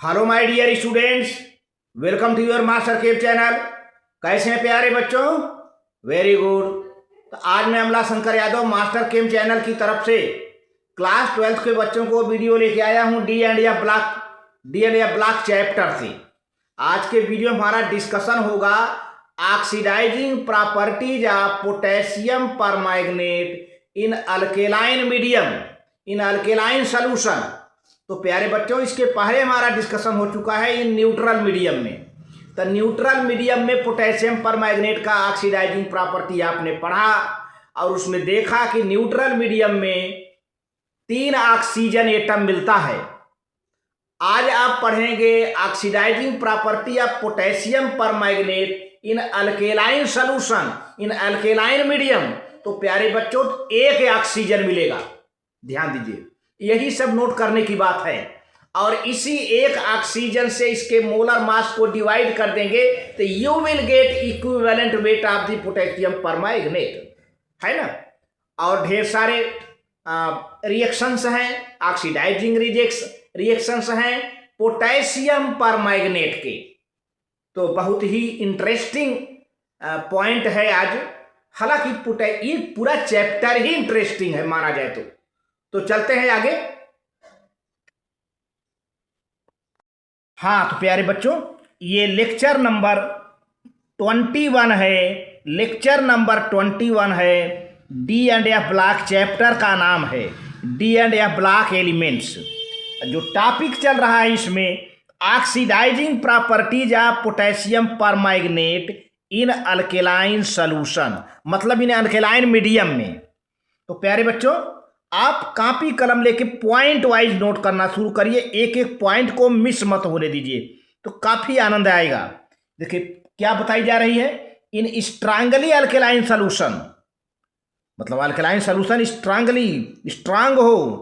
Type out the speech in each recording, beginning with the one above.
Hello my dear students, welcome to your master cave channel. कैसे हैं प्यारे बच्चों? Very good. तो आज मैं Amla Shankar Yadav master cave channel की तरफ से क्लास 12th के बच्चों को वीडियो लेके आया हूं डी एंड या ब्लॉक चैप्टर से। आज के वीडियो में हमारा डिस्कशन होगा oxidising properties of potassium permanganate in alkaline medium in alkaline solution. तो प्यारे बच्चों, इसके पहले हमारा डिस्कशन हो चुका है इन न्यूट्रल मीडियम में। तो न्यूट्रल मीडियम में पोटेशियम परमैंगनेट का ऑक्सीडाइजिंग प्रॉपर्टी आपने पढ़ा और उसमें देखा कि न्यूट्रल मीडियम में 3 ऑक्सीजन एटम मिलता है। आज आप पढ़ेंगे oxidising property of potassium permanganate in alkaline solution in alkaline medium. तो प्यारे बच्चों, 1 ऑक्सीजन मिलेगा, ध्यान दीजिए, यही सब नोट करने की बात है। और इसी 1 ऑक्सीजन से इसके मोलर मास को डिवाइड कर देंगे तो you will get equivalent weight of the potassium permanganate, है ना। और ढेर सारे रिएक्शंस हैं, ऑक्सीडाइजिंग रिएक्शंस हैं पोटेशियम परमैंगनेट के। तो बहुत ही इंटरेस्टिंग पॉइंट है आज। हालांकि ये पूरा चैप्टर ही इंटरेस्टिंग है माना जाए तो चलते हैं आगे। हाँ तो प्यारे बच्चों, ये लेक्चर नंबर 21 है। लेक्चर नंबर 21 है। D and F block chapter का नाम है D and F block elements. जो टॉपिक चल रहा है इसमें oxidising properties of potassium permanganate in alkaline solution, मतलब इन अल्केलाइन मीडियम में। तो प्यारे बच्चों, आप कॉपी कलम लेके पॉइंट वाइज नोट करना शुरू करिए, एक एक पॉइंट को मिस मत होने दीजिए, तो काफ़ी आनंद आएगा। देखिए क्या बताई जा रही है, इन स्ट्रांगली अल्केलाइन सॉल्यूशन, मतलब अल्केलाइन सॉल्यूशन स्ट्रांग हो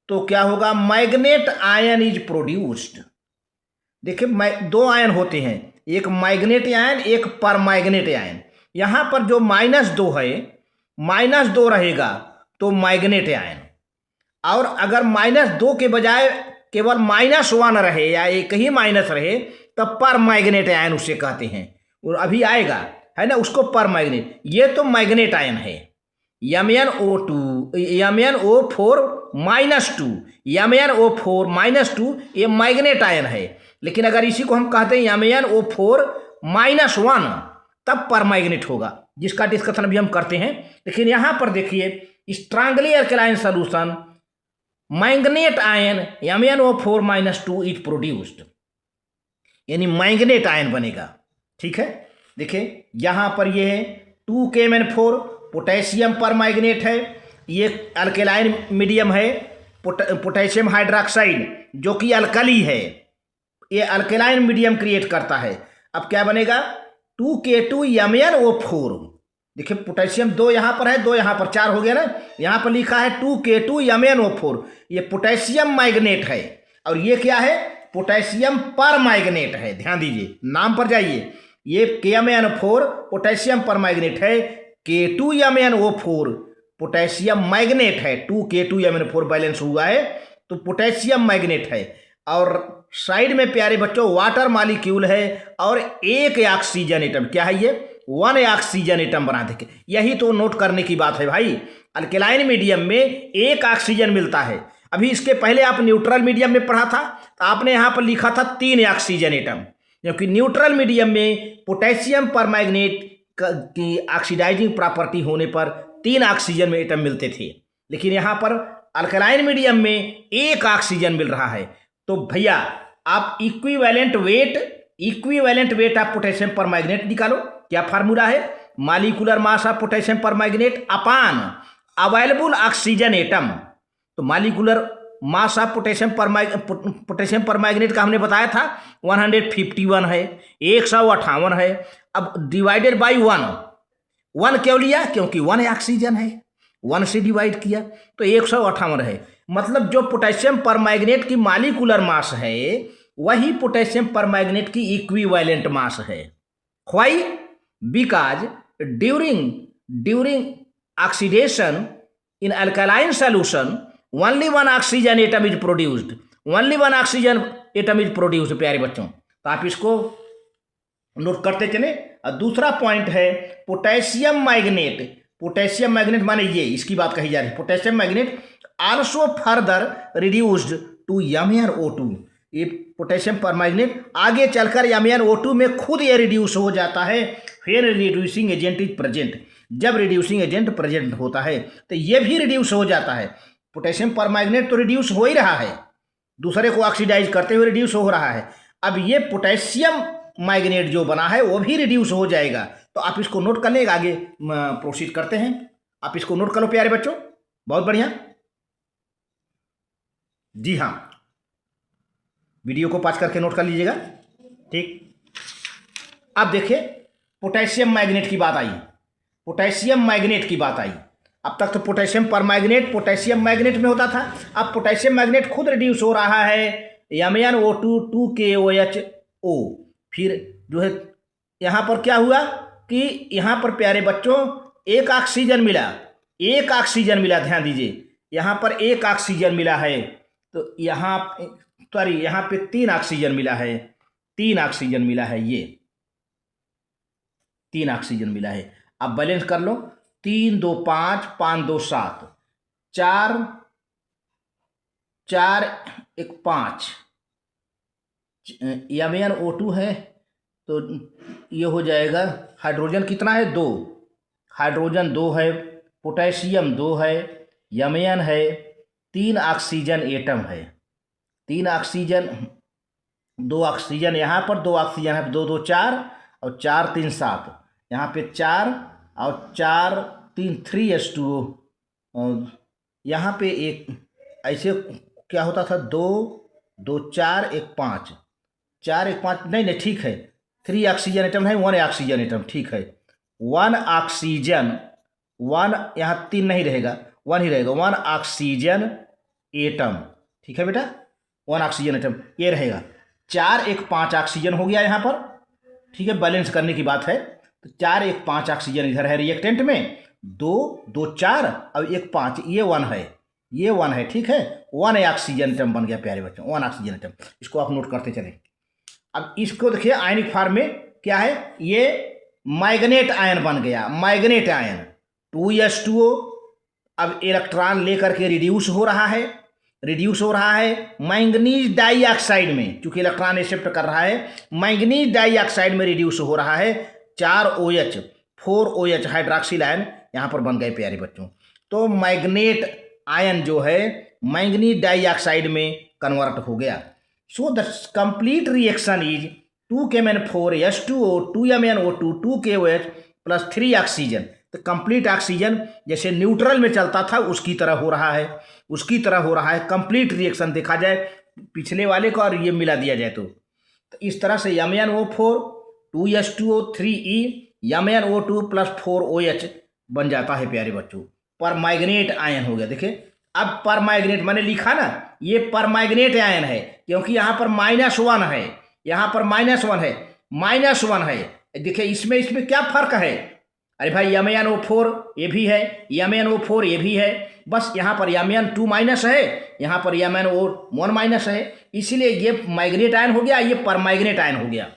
तो क्या होगा, मैग्नेट आयन इज प्रोड्यूस्ड। देखिए 2 आयन होते हैं, एक मैग्नेट आयन एक परमैंगनेट आयन। यहाँ पर जो -2 है, -2 रहेगा तो मैग्नेट आयन, और अगर -2 के बजाय केवल -1 रहे या एक ही माइनस रहे तब परमैंगनेट आयन उसे कहते हैं। और अभी आएगा, है ना, उसको परमैंगनेट। ये तो मैग्नेट आयन है, MnO2 MnO4 -2 MnO4 -2 ये मैग्नेट आयन है। लेकिन अगर इसी को हम कहते हैं MnO4 -1 तब परमैंगनेट होगा, जिसका डिस्कशन अभी हम करते हैं। लेकिन यहाँ पर देखिए strongly alkaline solution manganate ion MnO4 -2 is produced, यानी मैग्नेट आयन बनेगा। ठीक है, देखिए यहाँ पर ये है 2KMnO4 पोटेशियम परमैंगनेट है, ये अल्केलाइन मीडियम है। पोटेशियम हाइड्रोक्साइड जो कि अल्कली है, ये अल्केलाइन मीडियम क्रिएट करता है। अब क्या बनेगा, 2K2MnO4। देखिए पोटेशियम 2 यहाँ पर है, 2 यहाँ पर, 4 हो गया ना। यहाँ पर लिखा है 2K2MnO4, ये पोटेशियम मैग्नेट है। और ये क्या है, पोटेशियम परमैंगनेट है। ध्यान दीजिए, नाम पर जाइए, ये KMnO4 पोटेशियम परमैंगनेट है, K2MnO4 पोटेशियम मैग्नेट है। 2K2MnO4 बैलेंस हुआ है तो पोटेशियम मैग्नेट है। और साइड में प्यारे बच्चों वाटर मॉलिक्यूल है और 1 ऑक्सीजन एटम। क्या है ये, 1 ऑक्सीजन एटम बना देंगे। यही तो नोट करने की बात है भाई। अल्केलाइन मीडियम में 1 ऑक्सीजन मिलता है। अभी इसके पहले आप न्यूट्रल मीडियम में पढ़ा था तो आपने यहाँ पर लिखा था 3 ऑक्सीजन एटम, क्योंकि न्यूट्रल मीडियम में पोटेशियम परमैंगनेट की ऑक्सीडाइजिंग प्रॉपर्टी होने पर 3 ऑक्सीजन में एटम मिलते थे। लेकिन यहाँ पर अल्केलाइन मीडियम में 1 ऑक्सीजन मिल रहा है। तो भैया आप equivalent weight of potassium permanganate निकालो। क्या फार्मूला है, molecular mass of potassium permanganate upon available oxygen atom. तो molecular mass of potassium permanganate का हमने बताया था 151 है, 158 है। अब डिवाइडेड बाई 1 क्यों लिया, क्योंकि 1 ऑक्सीजन है, 1 से डिवाइड किया तो 158 है। मतलब जो पोटेशियम परमैंगनेट की मॉलिक्यूलर मास है वही पोटेशियम परमैंगनेट की इक्विवेलेंट मास है। Why, because during oxidation in alkaline solution only 1 oxygen atom is produced, only one oxygen atom is produce प्यारे बच्चों। तो आप इसको नोट करते चले। और दूसरा पॉइंट है पोटेशियम मैग्नेट। पोटेशियम मैग्नेट माने ये इसकी बात कही जा रही है, potassium manganate also further reduced to MnO2। ये पोटेशियम पर मैग्नेट आगे चलकर MnO2 में खुद ये रिड्यूस हो जाता है। फिर रिड्यूसिंग एजेंट इज प्रेजेंट, जब रिड्यूसिंग एजेंट प्रेजेंट होता है तो ये भी रिड्यूस हो जाता है। पोटेशियम पर मैग्नेट तो रिड्यूस हो ही रहा है, दूसरे को ऑक्सीडाइज करते हुए रिड्यूस हो रहा है। अब ये पोटेशियम मैग्नेट जो बना है वो भी रिड्यूस हो जाएगा। तो आप इसको नोट कर लेंगे, आगे प्रोसीड करते हैं। आप इसको नोट कर लो प्यारे बच्चों, बहुत बढ़िया। जी हाँ, वीडियो को पॉज करके नोट कर लीजिएगा, ठीक। अब देखिए पोटेशियम मैग्नेट की बात आई, पोटेशियम मैग्नेट की बात आई। अब तक तो पोटेशियम परमैग्नेट पोटेशियम मैग्नेट में होता था, अब पोटेशियम मैग्नेट खुद रिड्यूस हो रहा है MnO2 2KOHO। फिर जो है यहाँ पर क्या हुआ कि यहाँ पर प्यारे बच्चों एक ऑक्सीजन मिला, एक ऑक्सीजन मिला, ध्यान दीजिए यहाँ पर एक ऑक्सीजन मिला है। तो यहाँ सॉरी यहाँ पे 3 ऑक्सीजन मिला है, 3 ऑक्सीजन मिला है, ये 3 ऑक्सीजन मिला है। अब बैलेंस कर लो, 3 2 5 5 2 7 4 4 1 5 MnO2 है तो ये हो जाएगा। हाइड्रोजन कितना है? 2, हाइड्रोजन 2 है, पोटेशियम 2 है, Mn है, 3 ऑक्सीजन एटम है, 3 ऑक्सीजन, 2 ऑक्सीजन यहाँ पर, 2 ऑक्सीजन है, 2 2 4 और 4 3 7, यहाँ पे 4 और 4 3 3s2। और यहाँ पे एक ऐसे क्या होता था 2 2 4 1 5 4 1 5, नहीं ठीक है, 3 ऑक्सीजन एटम है, 1 ऑक्सीजन एटम, ठीक है। 1 ऑक्सीजन, 1 यहाँ 3 नहीं रहेगा, 1 ही रहेगा, 1 ऑक्सीजन एटम, ठीक है बेटा, 1 ऑक्सीजन एटम ये रहेगा। 4 1 5 ऑक्सीजन हो गया यहाँ पर, ठीक है, बैलेंस करने की बात है। तो 4 1 5 ऑक्सीजन इधर है रिएक्टेंट में, 2 2 4 और 1 5, ये 1 है, ये 1 है, ठीक है। 1 ऑक्सीजन एटम बन गया प्यारे बच्चों, 1 ऑक्सीजन एटम। इसको आप नोट करते चलें। अब इसको देखिए आयनिक फॉर्म में क्या है, ये मैग्नेट आयन बन गया, मैग्नेट आयन 2s2O। अब इलेक्ट्रॉन लेकर के रिड्यूस हो रहा है, रिड्यूस हो रहा है मैंगनीज डाइऑक्साइड में, चूंकि इलेक्ट्रॉन एक्सेप्ट कर रहा है, मैंगनीज डाइऑक्साइड में रिड्यूस हो रहा है। 4OH 4OH हाइड्रोक्सिल आयन यहाँ पर बन गए प्यारे बच्चों। तो मैग्नेट आयन जो है मैंगनीज डाइऑक्साइड में कन्वर्ट हो गया। So the complete reaction is 2KMnO4 2MnO2 2KOH plus 3 oxygen. तो कंप्लीट ऑक्सीजन जैसे न्यूट्रल में चलता था उसकी तरह हो रहा है, उसकी तरह हो रहा है। कंप्लीट रिएक्शन देखा जाए पिछले वाले को और ये मिला दिया जाए तो इस तरह से MnO4 2s2O 3e MnO2 plus 4OH बन जाता है प्यारे बच्चों। परमैग्नेट आयन हो गया। देखिए अब परमैग्नेट मैंने लिखा ना, ये परमैग्नेट आयन है क्योंकि यहाँ पर -1 है, यहाँ पर -1 है, -1 है। देखिए इसमें क्या फर्क है? अरे भाई MnO4 ये भी है, MnO4 ये भी है, बस यहाँ पर Mn2 माइनस है, यहाँ पर MnO1 माइनस है, इसीलिए ये मैग्नेट आयन हो गया, ये परमैग्नेट आयन हो गया।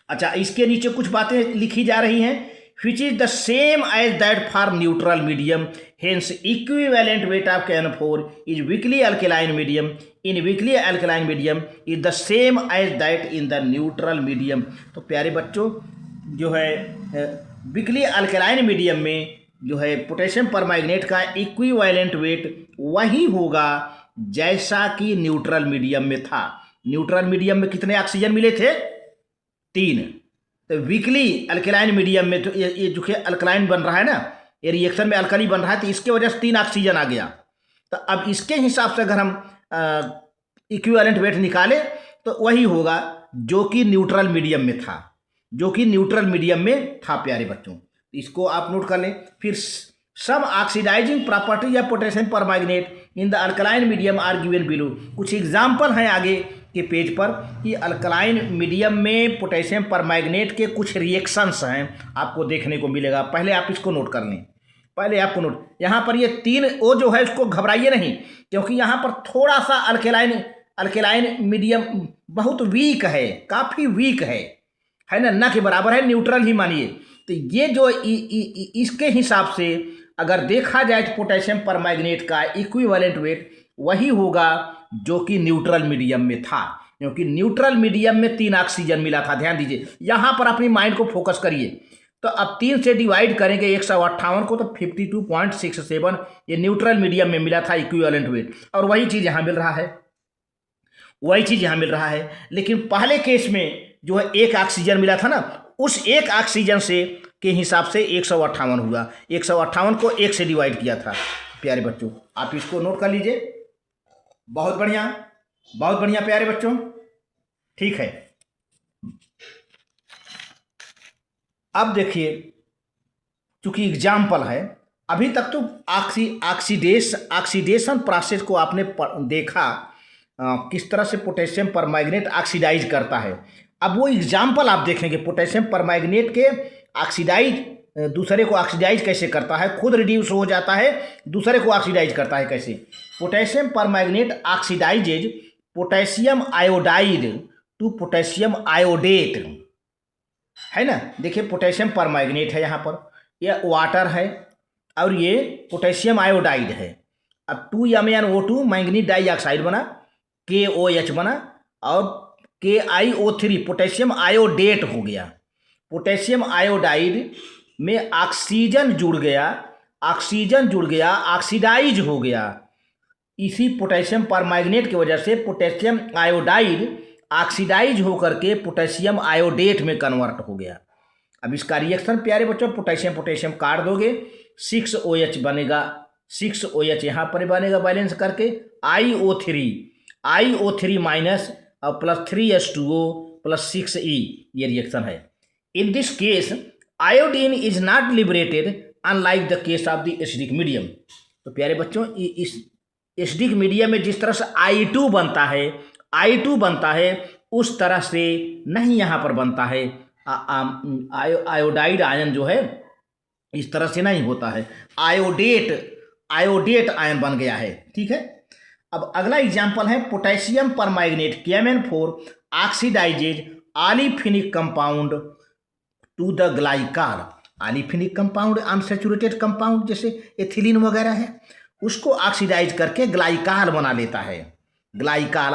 अच्छा, इसके नीचे कुछ बातें लिखी जा रही हैं, which is the same as that for neutral medium, hence equivalent weight of KN4 is weakly alkaline medium, in weakly alkaline medium is the same as that in the neutral medium। तो प्यारे बच्चों जो है weekly alkaline medium में जो है potassium परमैग्नेट का equivalent weight वही होगा जैसा कि न्यूट्रल मीडियम में था। न्यूट्रल मीडियम में कितने ऑक्सीजन मिले थे? 3। तो वीकली अल्कलाइन मीडियम में तो ये जो कि अल्कलाइन बन रहा है ना, ये रिएक्शन में अल्कली बन रहा है, तो इसके वजह से 3 ऑक्सीजन आ गया। तो अब इसके हिसाब से अगर हम इक्विवेलेंट वेट निकालें तो वही होगा जो कि न्यूट्रल मीडियम में था, जो कि न्यूट्रल मीडियम में था प्यारे बच्चों। इसको आप नोट कर लें। फिर some oxidizing properties of potassium permanganate in the alkaline medium are given below. कुछ एग्जाम्पल हैं आगे के पेज पर कि अल्कलाइन मीडियम में पोटेशियम परमैग्नेट के कुछ रिएक्शंस हैं, आपको देखने को मिलेगा। पहले आप इसको नोट कर लें। पहले आपको नोट, यहाँ पर ये 3 ओ जो है उसको घबराइए नहीं, क्योंकि यहाँ पर थोड़ा सा अल्केलाइन मीडियम बहुत वीक है, काफ़ी वीक है ना के बराबर है, न्यूट्रल ही मानिए। तो ये जो इसके हिसाब से अगर देखा जाए तो पोटेशियम परमैंगनेट का इक्विवेलेंट वेट वही होगा जो कि न्यूट्रल मीडियम में था, क्योंकि न्यूट्रल मीडियम में 3 ऑक्सीजन मिला था। ध्यान दीजिए, यहाँ पर अपनी माइंड को फोकस करिए। तो अब 3 से डिवाइड करेंगे 158 को, तो 52.67 ये न्यूट्रल मीडियम में मिला था इक्विवेलेंट वेट, और वही चीज़ यहाँ मिल रहा है, वही चीज़ यहाँ मिल रहा है। लेकिन पहले केस में जो है 1 ऑक्सीजन मिला था ना, उस 1 ऑक्सीजन से के हिसाब से 158 हुआ, 158 को 1 से डिवाइड किया था। प्यारे बच्चों, आप इसको नोट कर लीजिए। बहुत बढ़िया, बहुत बढ़िया प्यारे बच्चों, ठीक है। अब देखिए, चूंकि एग्जाम्पल है, अभी तक तो ऑक्सीडेशन प्रोसेस को आपने देखा, किस तरह से पोटेशियम परमैंगनेट ऑक्सीडाइज करता है। अब वो एग्जाम्पल आप देखेंगे पोटेशियम परमैंगनेट के ऑक्सीडाइज, दूसरे को ऑक्सीडाइज कैसे करता है, खुद रिड्यूस हो जाता है, दूसरे को ऑक्सीडाइज करता है कैसे। Potassium permanganate oxidises potassium iodide to potassium iodate, है ना। देखिए, पोटेशियम परमैंगनेट है, यहाँ पर यह वाटर है और ये पोटेशियम आयोडाइड है। अब 2MnO2 मैंगनीज डाइऑक्साइड बना, KOH बना, और KiO3 पोटेशियम आयोडेट हो गया। पोटेशियम आयोडाइड में ऑक्सीजन जुड़ गया, ऑक्सीडाइज हो गया। इसी पोटेशियम परमैंगनेट की वजह से पोटेशियम आयोडाइड ऑक्सीडाइज होकर के पोटेशियम आयोडेट में कन्वर्ट हो गया। अब इसका रिएक्शन प्यारे बच्चों, पोटेशियम काट दोगे, 6OH बनेगा, 6OH यहाँ पर बनेगा बैलेंस करके, IO3 माइनस और प्लस 3H2O प्लस 6E, ये रिएक्शन है। In this case iodine is not liberated unlike the case of the acidic medium. तो प्यारे बच्चों, इस एसिडिक मीडियम में जिस तरह से I2 बनता है उस तरह से नहीं यहाँ पर बनता है। आयोडाइड आयन जो है इस तरह से नहीं होता है, आयोडेट आयन बन गया है, ठीक है। अब अगला एग्जाम्पल है potassium permanganate KMnO4 oxidizes olefinic compound to the glycol. Olefinic compound unsaturated compound जैसे एथिलीन वगैरह है, उसको ऑक्सीडाइज करके ग्लाइकाल बना लेता है। ग्लाइकाल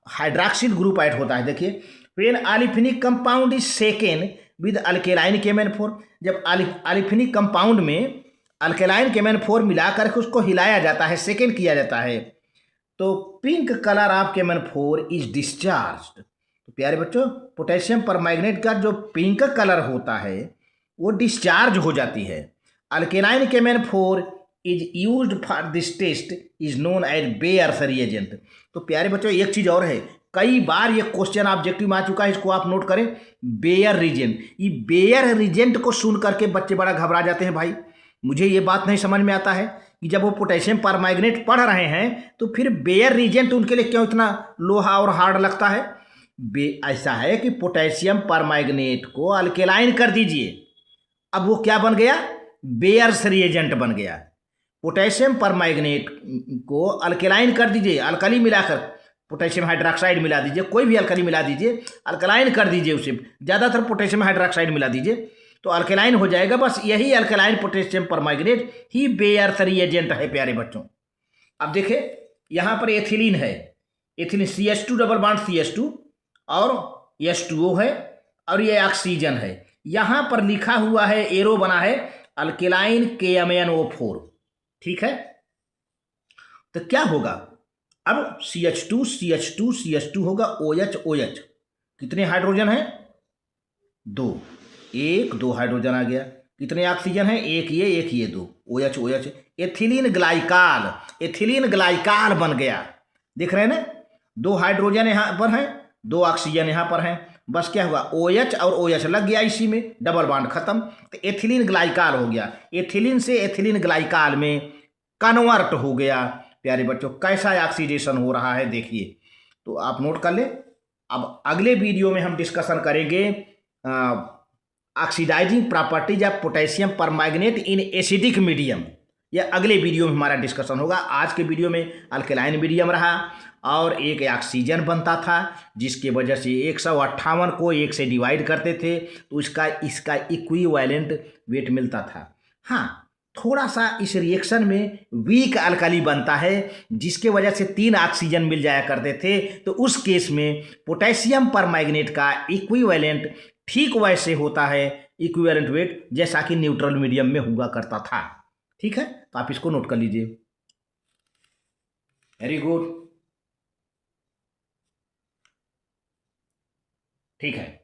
हाइड्रॉक्सिल ग्रुप ऐड होता है। देखिए, when olefinic compound is second with alkaline KMnO4, जब ऑलिफिनिक कंपाउंड में अल्केलाइन KMnO4 मिला करके उसको हिलाया जाता है, सेकेंड किया जाता है, तो pink colour of KMnO4 is discharged. तो प्यारे बच्चों, पोटेशियम परमैंगनेट का जो पिंक कलर होता है वो डिस्चार्ज हो जाती है। Alkaline KMnO4 is used for this test is known as Baeyer's reagent. तो प्यारे बच्चों, एक चीज़ और है, कई बार ये क्वेश्चन ऑब्जेक्टिव में आ चुका है, इसको आप नोट करें। बेयर रिजेंट, ये बेयर रिजेंट को सुन करके बच्चे बड़ा घबरा जाते हैं। भाई, मुझे ये बात नहीं समझ में आता है कि जब वो पोटेशियम परमैंगनेट पढ़ रहे हैं तो फिर बेयर रिजेंट उनके लिए क्यों इतना लोहा और हार्ड लगता है। ऐसा है कि पोटेशियम परमैंगनेट को अल्केलाइन कर दीजिए, अब वो क्या बन गया, बेयर्स रिएजेंट बन गया। पोटेशियम परमैंगनेट को अल्केलाइन कर दीजिए, अल्कली मिलाकर पोटेशियम हाइड्रोक्साइड मिला दीजिए, कोई भी अल्कली मिला दीजिए, अल्कलाइन कर दीजिए उसे, ज़्यादातर पोटेशियम हाइड्रोक्साइड मिला दीजिए तो अल्कलाइन हो जाएगा। बस यही अल्कलाइन पोटेशियम परमैंगनेट ही बेयर्स रिएजेंट है प्यारे बच्चों। अब देखिए, यहाँ पर एथिलीन है, ethylene CH2 double bond CH2 और H2O है और ये ऑक्सीजन है। यहाँ पर लिखा हुआ है, एरो बना है अल्केलाइन KMnO4, ठीक है। तो क्या होगा, अब CH2 होगा, OH, कितने हाइड्रोजन है, 2, 1 2 हाइड्रोजन आ गया। कितने ऑक्सीजन है, एक ये 2, OH, एथिलीन ग्लाइकाल बन गया। देख रहे हैं ना, 2 हाइड्रोजन यहाँ पर है, 2 ऑक्सीजन यहाँ पर है, बस क्या हुआ, OH और OH लग गया इसी में, डबल बॉन्ड खत्म, तो एथिलीन ग्लाइकाल हो गया। एथिलीन से एथिलीन ग्लाइकाल में कन्वर्ट हो गया। प्यारे बच्चों, कैसा ऑक्सीडेशन हो रहा है देखिए, तो आप नोट कर ले। अब अगले वीडियो में हम डिस्कशन करेंगे oxidising properties of potassium permanganate in acidic medium, यह अगले वीडियो में हमारा डिस्कशन होगा। आज के वीडियो में अल्कलाइन मीडियम रहा और एक ऑक्सीजन बनता था, जिसके वजह से 158 को 1 से डिवाइड करते थे तो इसका इक्विवेलेंट वेट मिलता था। हाँ, थोड़ा सा इस रिएक्शन में वीक अल्कली बनता है, जिसके वजह से 3 ऑक्सीजन मिल जाया करते थे, तो उस केस में पोटेशियम परमैंगनेट का इक्विवेलेंट ठीक वैसे होता है, इक्विवेलेंट वेट जैसा कि न्यूट्रल मीडियम में हुआ करता था। ठीक है, तो आप इसको नोट कर लीजिए। वेरी गुड, ठीक है।